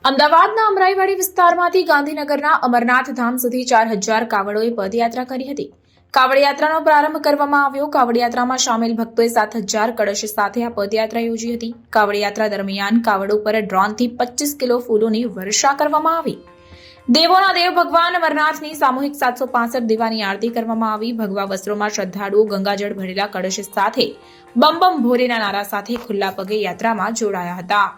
અમદાવાદના અમરાઈવાડી વિસ્તારમાંથી ગાંધીનગરના અમરનાથ ધામ સુધી 4000 કાવડોએ પદયાત્રા કરી હતી। કાવડ યાત્રાનો પ્રારંભ કરવામાં આવ્યો। કાવડ યાત્રામાં સામેલ ભક્તોએ 7000 કળશ સાથે આ પદયાત્રા યોજી હતી। કાવડ યાત્રા દરમિયાન કાવડો પર ડ્રોનથી 25 કિલો ફૂલોની વર્ષા કરવામાં આવી। દેવોના દેવ ભગવાન અમરનાથની સામૂહિક 765 દીવાની આરતી કરવામાં આવી। ભગવા વસ્ત્રોમાં શ્રદ્ધાળુઓ ગંગાજળ ભરેલા કળશ સાથે બમ બમ ભોલેના નારા સાથે ખુલ્લા પગે યાત્રામાં જોડાયા હતા।